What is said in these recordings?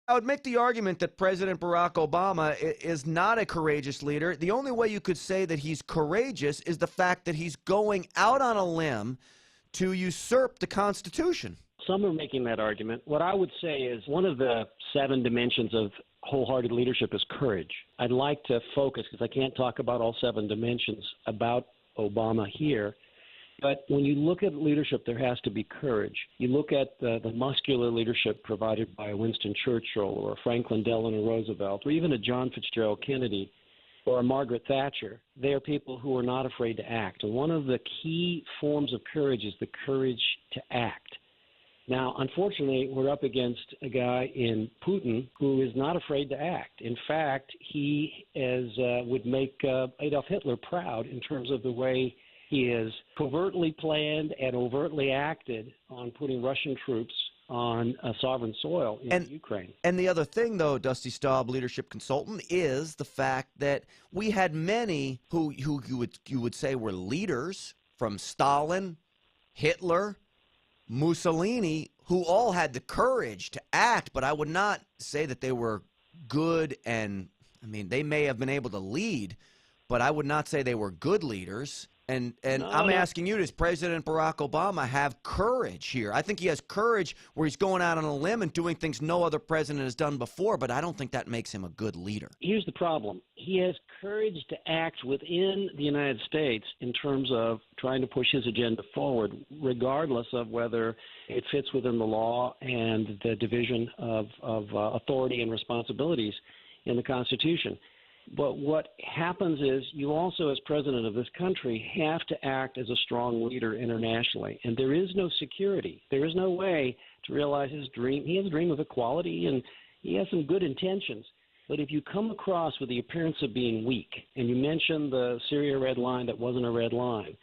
I would make the argument that President Barack Obama is not a courageous leader. The only way you could say that he's courageous is the fact that he's going out on a limb to usurp the Constitution. Some are making that argument. What I would say is one of the 7 dimensions of wholehearted leadership is courage. I'd like to focus, because I can't talk about all 7 dimensions about Obama here. But when you look at leadership, there has to be courage. You look at the muscular leadership provided by Winston Churchill or Franklin Delano Roosevelt or even a John Fitzgerald Kennedy or a Margaret Thatcher. They are people who are not afraid to act. And one of the key forms of courage is the courage to act. Now, unfortunately, we're up against a guy in Putin who is not afraid to act. In fact, he would make Adolf Hitler proud in terms of the way he has covertly planned and overtly acted on putting Russian troops on sovereign soil in Ukraine. And the other thing, though, Dusty Staub, leadership consultant, is the fact that we had many who you would say were leaders, from Stalin, Hitler, Mussolini, who all had the courage to act, but I would not say that they were good. And I mean, they may have been able to lead, but I would not say they were good leaders. And I'm asking you, does President Barack Obama have courage here? I think he has courage where he's going out on a limb and doing things no other president has done before, but I don't think that makes him a good leader. Here's the problem. He has courage to act within the United States in terms of trying to push his agenda forward, regardless of whether it fits within the law and the division of authority and responsibilities in the Constitution. But what happens is you also, as president of this country, have to act as a strong leader internationally. And there is no security. There is no way to realize his dream. He has a dream of equality, and he has some good intentions. But if you come across with the appearance of being weak, and you mentioned the Syria red line that wasn't a red line,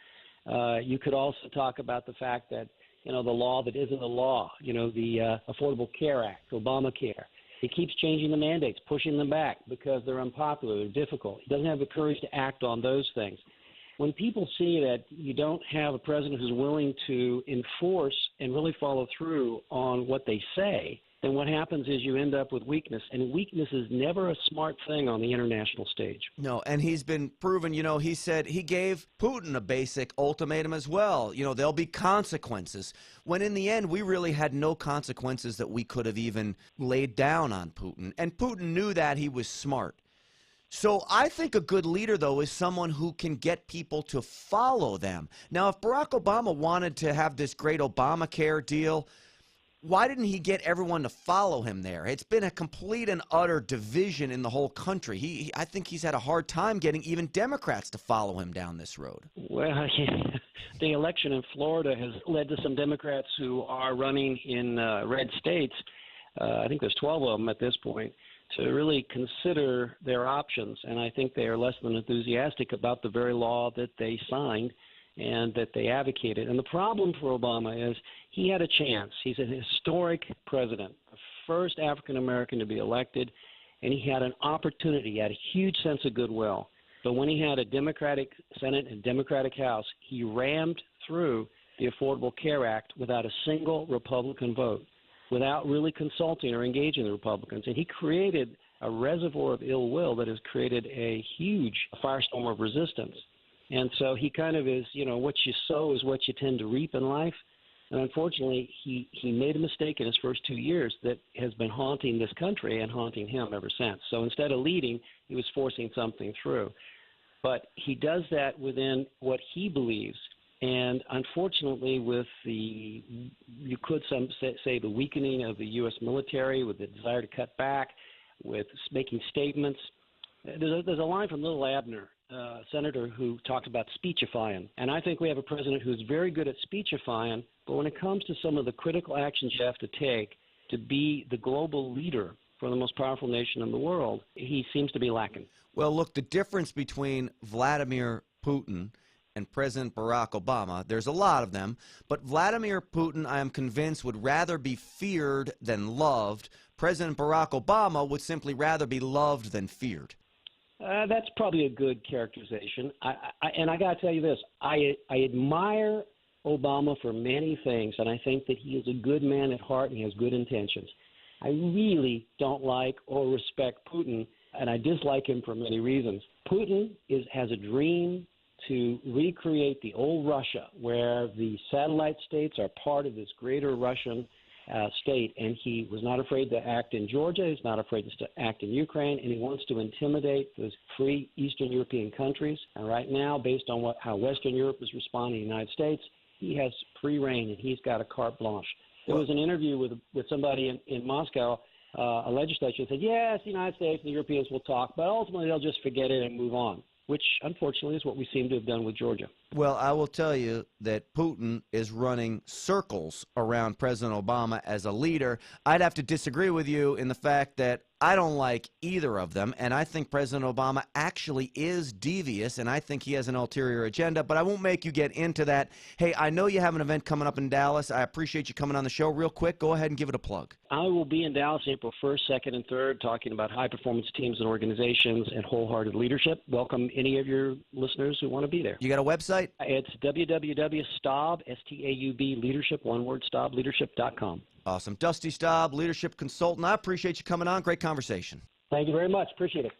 you could also talk about the fact that, the law that isn't a law, the Affordable Care Act, Obamacare. He keeps changing the mandates, pushing them back because they're unpopular, they're difficult. He doesn't have the courage to act on those things. When people see that you don't have a president who's willing to enforce and really follow through on what they say, then what happens is you end up with weakness. And weakness is never a smart thing on the international stage. No, and he's been proven, he said he gave Putin a basic ultimatum as well. There'll be consequences. When in the end, we really had no consequences that we could have even laid down on Putin. And Putin knew that. He was smart. So I think a good leader, though, is someone who can get people to follow them. Now, if Barack Obama wanted to have this great Obamacare deal, why didn't he get everyone to follow him there? It's been a complete and utter division in the whole country. I think he's had a hard time getting even Democrats to follow him down this road. Well, the election in Florida has led to some Democrats who are running in red states. I think there's 12 of them at this point, to really consider their options. And I think they are less than enthusiastic about the very law that they signed and that they advocated. And the problem for Obama is he had a chance. He's an historic president, the first African-American to be elected, and he had an opportunity. He had a huge sense of goodwill. But when he had a Democratic Senate and Democratic House, he rammed through the Affordable Care Act without a single Republican vote, without really consulting or engaging the Republicans. And he created a reservoir of ill will that has created a huge firestorm of resistance. And so he kind of is, what you sow is what you tend to reap in life. And unfortunately, he made a mistake in his first 2 years that has been haunting this country and haunting him ever since. So instead of leading, he was forcing something through. But he does that within what he believes. And unfortunately, with you could say the weakening of the U.S. military, with the desire to cut back, with making statements. There's a line from Little Abner, senator, who talked about speechifying. And I think we have a president who's very good at speechifying, but when it comes to some of the critical actions you have to take to be the global leader for the most powerful nation in the world, he seems to be lacking. Well, look, the difference between Vladimir Putin and President Barack Obama, there's a lot of them, but Vladimir Putin, I am convinced, would rather be feared than loved. President Barack Obama would simply rather be loved than feared. That's probably a good characterization. And I got to tell you this, I admire Obama for many things, and I think that he is a good man at heart and he has good intentions. I really don't like or respect Putin, and I dislike him for many reasons. Putin has a dream to recreate the old Russia, where the satellite states are part of this greater Russian state, and he was not afraid to act in Georgia. He's not afraid to act in Ukraine, and he wants to intimidate those free Eastern European countries. And right now, based on how Western Europe is responding to the United States, he has free reign, and he's got a carte blanche. There was an interview with somebody in Moscow, a legislature, said, yes, the United States and the Europeans will talk, but ultimately they'll just forget it and move on, which unfortunately is what we seem to have done with Georgia. Well, I will tell you that Putin is running circles around President Obama as a leader. I'd have to disagree with you in the fact that I don't like either of them, and I think President Obama actually is devious, and I think he has an ulterior agenda, but I won't make you get into that. Hey, I know you have an event coming up in Dallas. I appreciate you coming on the show. Real quick, go ahead and give it a plug. I will be in Dallas April 1st, 2nd, and 3rd talking about high-performance teams and organizations and wholehearted leadership. Welcome any of your listeners who want to be there. You got a website? It's www.staub, S-T-A-U-B, leadership, one word, staubleadership.com. Awesome. Dusty Staub, leadership consultant. I appreciate you coming on. Great conversation. Thank you very much. Appreciate it.